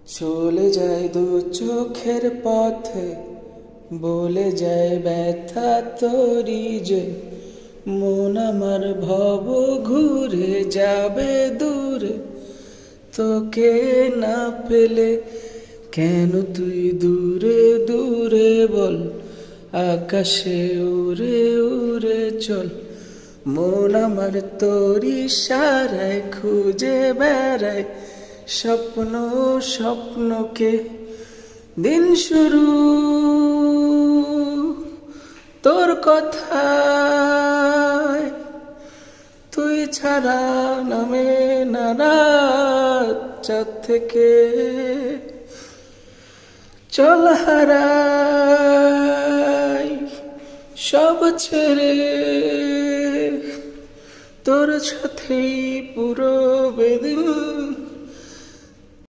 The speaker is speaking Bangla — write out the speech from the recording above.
চলে যায় দু চোখের পথে, বলে যায় ব্যথা তোরি যে মন আমার ভব ঘুরে যাবে দূরে। তোকে না পেলে কেন তুই দূরে দূরে বল, আকাশে উড়ে উড়ে চল। মন আমার তোর ইশারায় খুঁজে বেড়ায় স্বপ্ন স্বপ্নকে। দিন শুরু তোর কথায়, তুই ছাড়া নামে না রাত চাঁদ থেকে। চল হারাই সব ছেড়ে, তোর সাথেই পুরো বেদিন